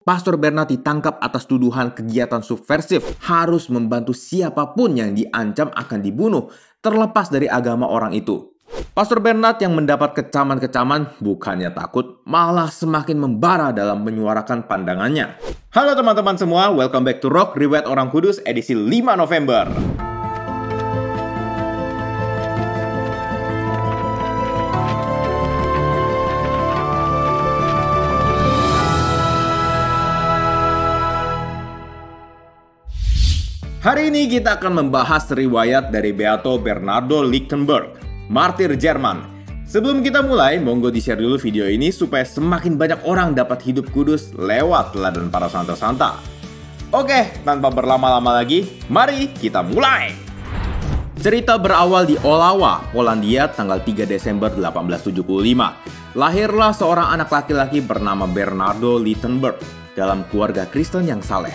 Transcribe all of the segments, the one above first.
Pastor Bernard ditangkap atas tuduhan kegiatan subversif, harus membantu siapapun yang diancam akan dibunuh, terlepas dari agama orang itu. Pastor Bernard yang mendapat kecaman-kecaman bukannya takut, malah semakin membara dalam menyuarakan pandangannya. Halo teman-teman semua, welcome back to Rock Riwayat Orang Kudus edisi 5 November. Hari ini kita akan membahas riwayat dari Beato Bernardo Lichtenberg, martir Jerman. Sebelum kita mulai, monggo di-share dulu video ini supaya semakin banyak orang dapat hidup kudus lewat teladan para santa-santa. Oke, tanpa berlama-lama lagi, mari kita mulai! Cerita berawal di Olawa, Polandia tanggal 3 Desember 1875. Lahirlah seorang anak laki-laki bernama Bernardo Lichtenberg dalam keluarga Kristen yang saleh.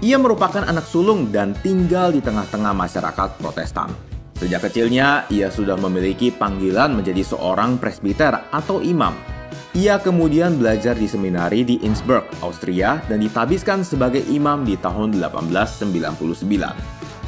Ia merupakan anak sulung dan tinggal di tengah-tengah masyarakat Protestan. Sejak kecilnya, ia sudah memiliki panggilan menjadi seorang presbiter atau imam. Ia kemudian belajar di seminari di Innsbruck, Austria, dan ditabiskan sebagai imam di tahun 1899.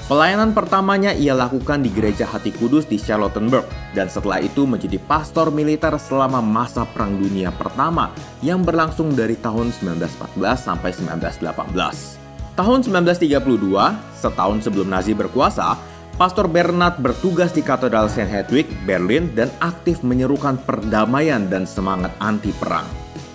Pelayanan pertamanya ia lakukan di Gereja Hati Kudus di Charlottenburg, dan setelah itu menjadi pastor militer selama masa Perang Dunia Pertama yang berlangsung dari tahun 1914 sampai 1918. Tahun 1932, setahun sebelum Nazi berkuasa, Pastor Bernard bertugas di Katedral St. Hedwig, Berlin, dan aktif menyerukan perdamaian dan semangat anti-perang.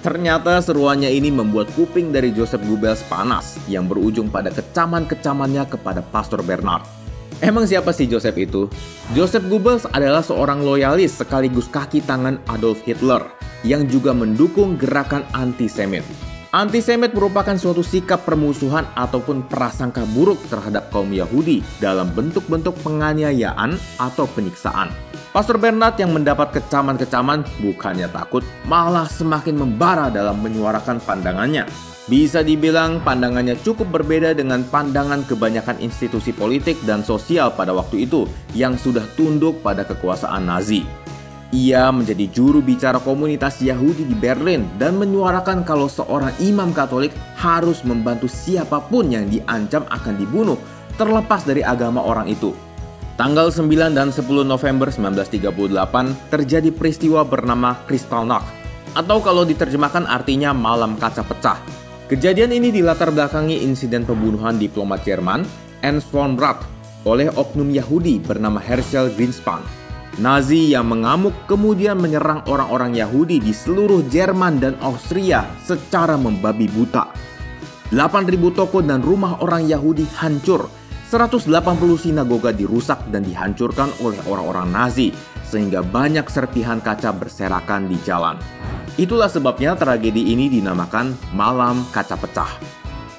Ternyata seruannya ini membuat kuping dari Joseph Goebbels panas, yang berujung pada kecaman-kecamannya kepada Pastor Bernard. Emang siapa sih Joseph itu? Joseph Goebbels adalah seorang loyalis sekaligus kaki tangan Adolf Hitler, yang juga mendukung gerakan antisemit. Antisemit merupakan suatu sikap permusuhan ataupun prasangka buruk terhadap kaum Yahudi dalam bentuk-bentuk penganiayaan atau penyiksaan. Pastor Bernard yang mendapat kecaman-kecaman bukannya takut, malah semakin membara dalam menyuarakan pandangannya. Bisa dibilang pandangannya cukup berbeda dengan pandangan kebanyakan institusi politik dan sosial pada waktu itu yang sudah tunduk pada kekuasaan Nazi. Ia menjadi juru bicara komunitas Yahudi di Berlin dan menyuarakan kalau seorang imam Katolik harus membantu siapapun yang diancam akan dibunuh, terlepas dari agama orang itu. Tanggal 9 dan 10 November 1938 terjadi peristiwa bernama Kristallnacht, atau kalau diterjemahkan artinya malam kaca pecah. Kejadian ini dilatar belakangi insiden pembunuhan diplomat Jerman Ernst von Rath oleh oknum Yahudi bernama Herschel Greenspan. Nazi yang mengamuk kemudian menyerang orang-orang Yahudi di seluruh Jerman dan Austria secara membabi buta. 8.000 toko dan rumah orang Yahudi hancur, 180 sinagoga dirusak dan dihancurkan oleh orang-orang Nazi, sehingga banyak serpihan kaca berserakan di jalan. Itulah sebabnya tragedi ini dinamakan Malam Kaca Pecah.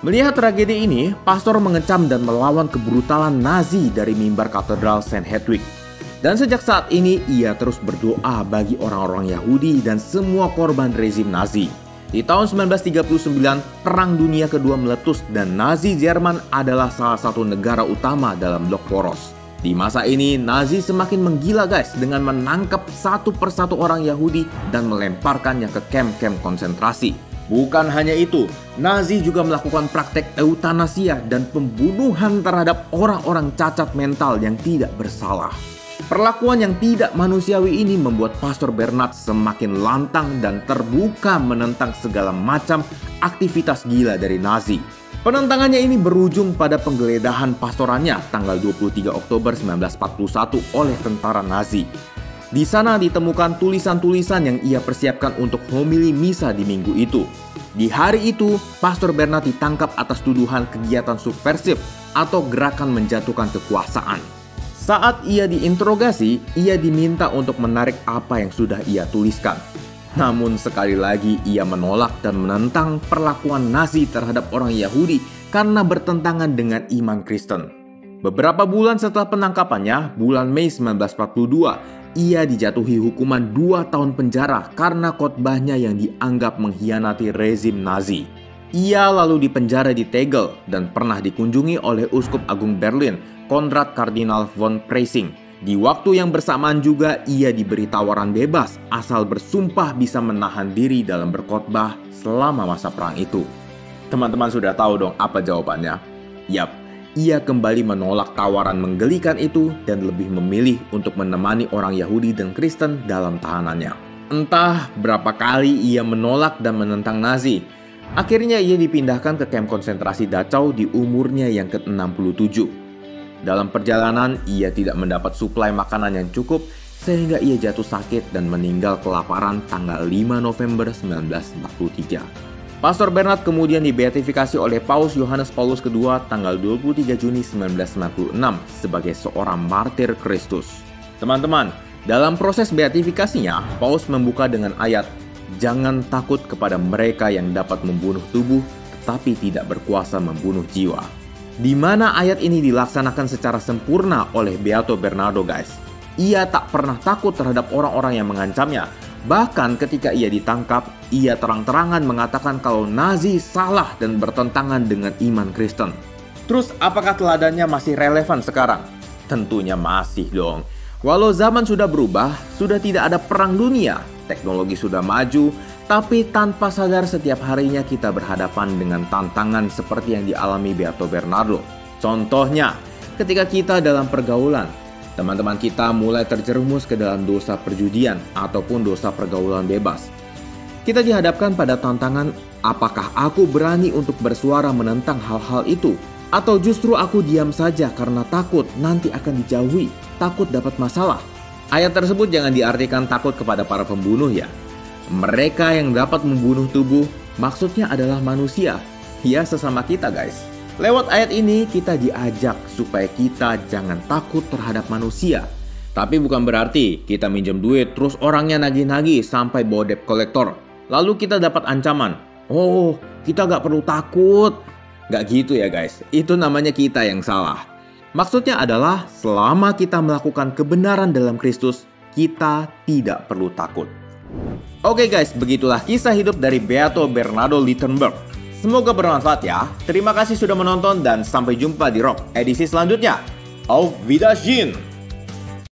Melihat tragedi ini, pastor mengecam dan melawan kebrutalan Nazi dari mimbar Katedral St. Hedwig. Dan sejak saat ini, ia terus berdoa bagi orang-orang Yahudi dan semua korban rezim Nazi. Di tahun 1939, Perang Dunia Kedua meletus dan Nazi Jerman adalah salah satu negara utama dalam blok poros. Di masa ini, Nazi semakin menggila guys dengan menangkap satu persatu orang Yahudi dan melemparkannya ke kamp-kamp konsentrasi. Bukan hanya itu, Nazi juga melakukan praktek eutanasia dan pembunuhan terhadap orang-orang cacat mental yang tidak bersalah. Perlakuan yang tidak manusiawi ini membuat Pastor Bernard semakin lantang dan terbuka menentang segala macam aktivitas gila dari Nazi. Penentangannya ini berujung pada penggeledahan pastorannya tanggal 23 Oktober 1941 oleh tentara Nazi. Di sana ditemukan tulisan-tulisan yang ia persiapkan untuk homili misa di minggu itu. Di hari itu, Pastor Bernard ditangkap atas tuduhan kegiatan subversif atau gerakan menjatuhkan kekuasaan. Saat ia diinterogasi, ia diminta untuk menarik apa yang sudah ia tuliskan. Namun sekali lagi ia menolak dan menentang perlakuan Nazi terhadap orang Yahudi karena bertentangan dengan iman Kristen. Beberapa bulan setelah penangkapannya, bulan Mei 1942, ia dijatuhi hukuman 2 tahun penjara karena khotbahnya yang dianggap mengkhianati rezim Nazi. Ia lalu dipenjara di Tegel dan pernah dikunjungi oleh Uskup Agung Berlin, Konrad Kardinal von Preysing. Di waktu yang bersamaan juga ia diberi tawaran bebas asal bersumpah bisa menahan diri dalam berkhotbah selama masa perang itu. Teman-teman sudah tahu dong apa jawabannya? Yap, ia kembali menolak tawaran menggelikan itu dan lebih memilih untuk menemani orang Yahudi dan Kristen dalam tahanannya. Entah berapa kali ia menolak dan menentang Nazi. Akhirnya ia dipindahkan ke kamp konsentrasi Dachau di umurnya yang ke-67. Dalam perjalanan, ia tidak mendapat suplai makanan yang cukup sehingga ia jatuh sakit dan meninggal kelaparan tanggal 5 November 1943. Pastor Bernard kemudian dibeatifikasi oleh Paus Yohanes Paulus II tanggal 23 Juni 1996 sebagai seorang martir Kristus. Teman-teman, dalam proses beatifikasinya, Paus membuka dengan ayat, "Jangan takut kepada mereka yang dapat membunuh tubuh, tetapi tidak berkuasa membunuh jiwa." Di mana ayat ini dilaksanakan secara sempurna oleh Beato Bernardo, guys. Ia tak pernah takut terhadap orang-orang yang mengancamnya. Bahkan ketika ia ditangkap, ia terang-terangan mengatakan kalau Nazi salah dan bertentangan dengan iman Kristen. Terus apakah teladannya masih relevan sekarang? Tentunya masih dong. Walau zaman sudah berubah, sudah tidak ada perang dunia, teknologi sudah maju, tapi tanpa sadar setiap harinya kita berhadapan dengan tantangan seperti yang dialami Beato Bernardo. Contohnya, ketika kita dalam pergaulan, teman-teman kita mulai terjerumus ke dalam dosa perjudian ataupun dosa pergaulan bebas. Kita dihadapkan pada tantangan, apakah aku berani untuk bersuara menentang hal-hal itu? Atau justru aku diam saja karena takut nanti akan dijauhi, takut dapat masalah? Ayat tersebut jangan diartikan takut kepada para pembunuh ya. Mereka yang dapat membunuh tubuh, maksudnya adalah manusia. Ya, sesama kita, guys. Lewat ayat ini kita diajak supaya kita jangan takut terhadap manusia. Tapi bukan berarti kita minjem duit terus orangnya nagih-nagih sampai bawa debt collector. Lalu kita dapat ancaman, "Oh, kita gak perlu takut." Gak gitu ya guys, itu namanya kita yang salah. Maksudnya adalah selama kita melakukan kebenaran dalam Kristus, kita tidak perlu takut. Oke guys, begitulah kisah hidup dari Beato Bernardo Lichtenberg. Semoga bermanfaat ya. Terima kasih sudah menonton dan sampai jumpa di Rock edisi selanjutnya. Auf Wiedersehen!